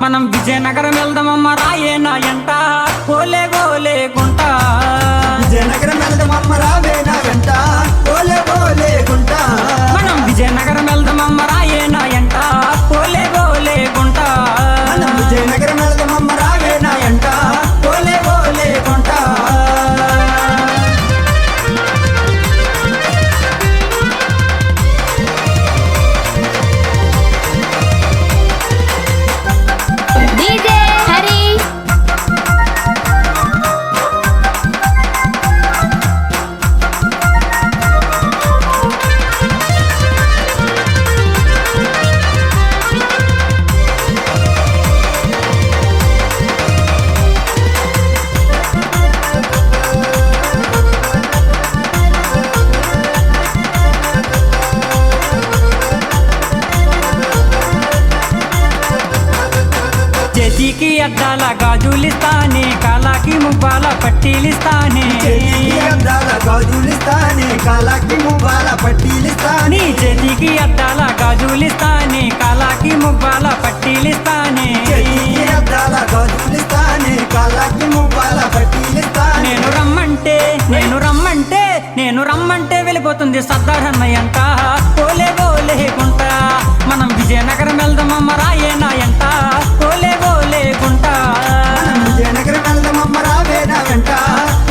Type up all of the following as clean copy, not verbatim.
మనం విజయనగరం వెళ్దామమ్మ రాయే నా ఎంట ఓలే ఓలే గుంట. విజయనగరం వెళ్దామమ్మ రావే నా వెంట ఓలే ఓలే గుంట. మనం విజయనగరం వెళ్దామమ్మ రాయే నా ఎంట ఓలే ఓలే గుంట. మనం విజయనగరం వెళ్దామమ్మ రావే నా వెంట ఓలే ఓలే గుంట. డీజే హరి చేతికి అద్దాల గాజులిస్తానే కాలాకి ముప్పాల పట్టీలిస్తానే. చేతికి అద్దాల గాజులిస్తానే కాలాకి మువ్వాల పట్టీలిస్తానే. నీ చేతికి అద్దాల గాజులిస్తానే కాలాకి ముప్పాల పట్టీలిస్తానే. చేతికి అద్దాల గాజులిస్తానే కాలాకి మువ్వాల పట్టీలిస్తానే. నేను రమ్మంటే నేను రమ్మంటే వెళ్ళిపోతుంది సర్దార్ అంట ఓలే ఓలే గుంట. మనం విజయనగరం వెళ్దామమ్మ రాయే నా ఎంట ఓలే ఓలే గుంట. మనం విజయనగరం వెళ్దామమ్మ రావే నా వెంట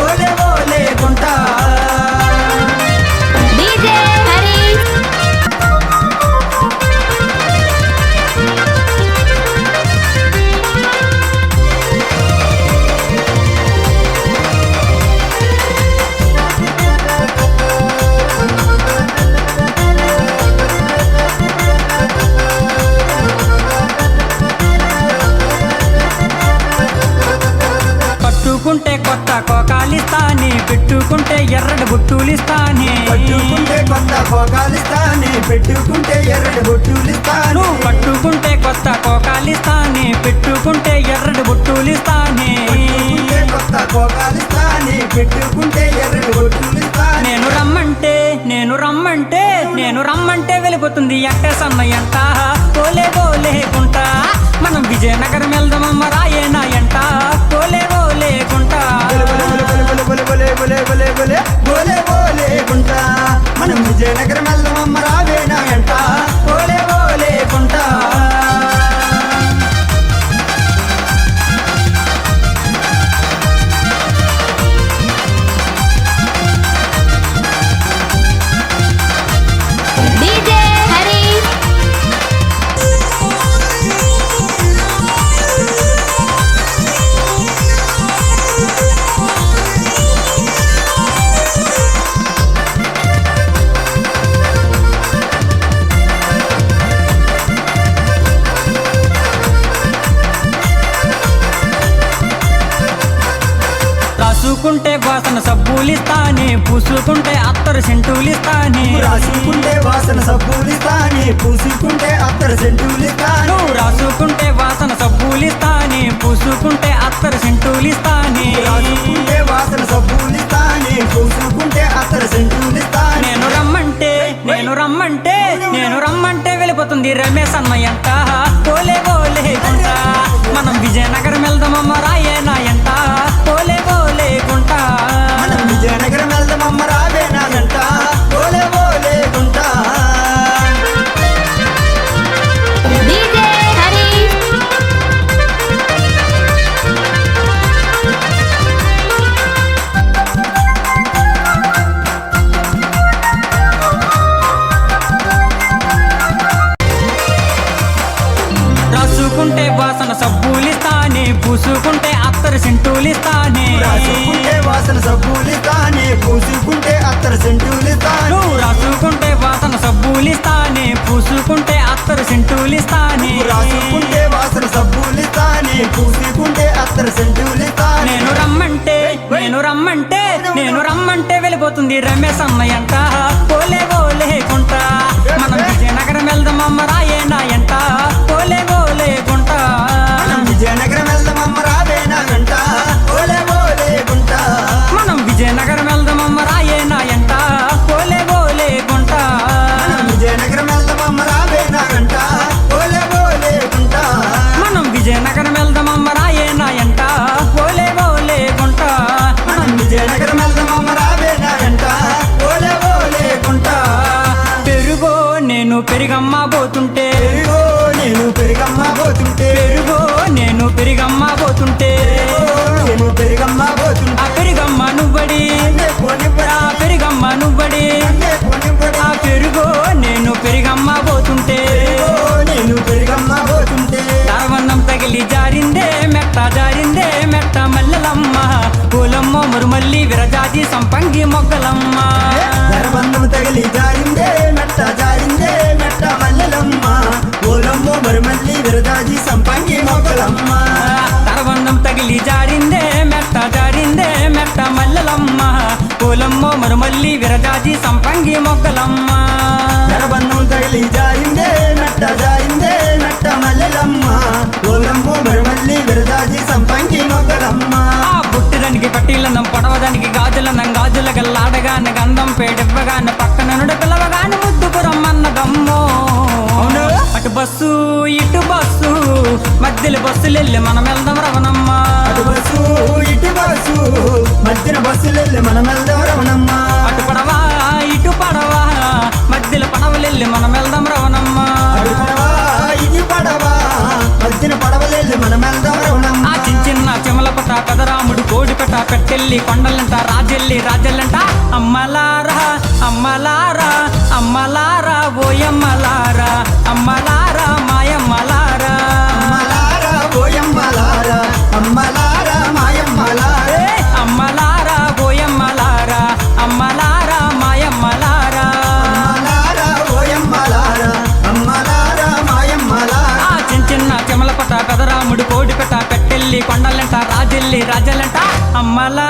ఓలే ఓలే గుంట. డీజే హరి కట్టుకుంటే కొత్త కోకాలిస్తానే పెట్టుకుంటే ఎర్రటి బుట్టులిస్తానే. పట్టుకుంటే కొత్త పోగాలిస్తానే పెట్టుకుంటే ఎర్రటి బొట్టులిస్తాను. నువ్వు పట్టుకుంటే కొత్త కోకాలిస్తానే పెట్టుకుంటే ఎర్రటి బుట్టులిస్తానే. పట్టుకుంటే కొత్త పోగాలిస్తానే పెట్టుకుంటే ఎర్రటి బొట్టులిస్తాను. నేను రమ్మంటే వెళ్ళిపోతుంది ఎక్కసన్నయంట ఓలే ఓలే గుంట. మనం విజయనగరం వెళ్దామమ్మ రాయే నా ఎంట ఓలే ఓలే గుంట. బోలే బోలే గుంట. మనం విజయనగరం వెళ్దామమ్మ రావే నా వెంట ఓలే ఓలే గుంట. డీజే హరి రాసుకుంటే వాసన సబ్బులిస్తానే పూసుకుంటే అత్తరు సెంటులిస్తానే. రాసుకుంటే వాసన సబ్బులిస్తానే పూసుకుంటే అత్తర సెంటులిస్తాను. నువ్వు రాసుకుంటే వాసన సబ్బులిస్తానే పూసుకుంటే అత్తరు సెంటులిస్తానే. రాసుకుంటే వాసన సబ్బులిస్తానే పూసుకుంటే అత్తర సెంటులిస్తాను. నేను రమ్మంటే వెళ్ళిపోతుంది రమేష్ అన్నయంట ఓలే ఓలే గుంట. మనం విజయనగరం వెళ్దామమ్మ రాయే నా ఎంట ఓలే ఓలే గుంట. మనం విజయనగరం వెళ్దామమ్మ రావే నా వెంట ఓలే ఓలే గుంట. డీజే హరి రాసుకుంటే వాసన సబ్బులిస్తానే పూసుకుంటే అత్తరు సెంటులిస్తానే. రాసుకుంటే వాసన సబ్బులిస్తానే పూసుకుంటే అత్తర సెంటులిస్తాను. నువ్వు రాసుకుంటే వాసన సబ్బులిస్తానే పూసుకుంటే అత్తరు సెంటులిస్తానే. రాసుకుంటే వాసన సబ్బులిస్తానే పూసుకుంటే అత్తర సెంటులిస్తాను. నేను రమ్మంటే వెళ్ళిపోతుంది రమేష్ అన్నయంట ఓలే ఓలే గుంట. మనం విజయనగరం వెళ్దామమ్మ రాయే నా ఎంట ఓలే ఓలే గుంట. మనం విజయనగరం వెళ్దామమ్మ రావే నా వెంట ఓలే ఓలే గుంట. మనం విజయనగరం వెళ్దామమ్మ రాయే నా ఎంట ఓలే ఓలే గుంట. మనం విజయనగరం వెళ్దామమ్మ రావే నా వెంట ఓలే ఓలే గుంట. మనం విజయనగరం పెరిగమ్మ పోతుంటే పెరుగో నేను పెరిగమ్మ పోతుంటే పెరుగో నేను పెరిగమ్మ పోతుంటే నేను పెరిగమ్మ పోతుంటే ఆ పెరిగమ్మ నువ్వడి నన్నే పోనివ్వరా, ఆ పెరిగమ్మ నువ్వడి నన్నే పోనివ్వరా. ఆ పెరుగో నేను పెరిగమ్మ పోతుంటే పెరుగో నేను పెరిగమ్మ పోతుంటే దరవన్నం తగిలి జారిందే మెట్ట మల్లెలమ్మ పూలమ్మ మురుమల్లి విరజాజి సంపంగి మొగ్గలమ్మ ధరబంధం తగిలి జారిందే మెట్ట మల్లెలమ్మ ఓలమ్మ మరుమల్లి విరదాజి సంపంగి మొగ్గలమ్మ దరవన్నం తగిలి జారిందే మెట్ట మల్లెలమ్మ పూలమ్మ మురుమల్లి విరజాజి సంపంగి మొగ్గలమ్మ ధరబంధం తగిలి జారిందే మెట్ట మల్లెలమ్మ ఓలమ్మ మరుమల్లి విరదాజి సంపంగి మొగ్గలమ్మ ఆ బుట్టిదానికి పట్టీలన్నం పొడవదానికి గాజుల గల్లాడగానే గంధం పేడివ్వగానే పక్కన నుండి పిలవగానే ముద్దుకు రమ్మన్నదమ్మో అవును. అటు బస్సు ఇటు బస్సు మధ్యలో బస్సులెళ్ళి మనం వెళ్దాం రవణమ్మ అటు బస్సు ఇటు బస్సు మధ్యన బస్సులెళ్ళి మనం వెళ్దాం రమణమ్మ అటు పడవా ఇటు పడవా మధ్యలో పడవలెళ్ళి మనం వెళ్దాం రవణమ్మ అటు పడవా ఇటు పడవా మధ్యన పడవలెళ్ళి మనం వెళ్దాం రమణమ్మ ఆ చిన్న చెమలపట పెదరాముడు కోడిపట పెట్టెల్లి కొండలంట రాజెల్లంట అమ్మలారా ఓయమ్మలారా అమ్మలారా మాయమ్మలారా అమ్మలారా ఓయమ్మలారా అమ్మలారా మాయమ్మలారా ఏ అమ్మలారా ఓయమ్మలారా అమ్మలారా మాయమ్మలారా అమ్మలారా ఓయమ్మలారా అమ్మలారా మాయమ్మలారా ఆ చిన్న చెమలపట పెదరాముడు కోడిపట పెట్టెల్లి కొండలంట రాజెల్లంట అమ్మలారా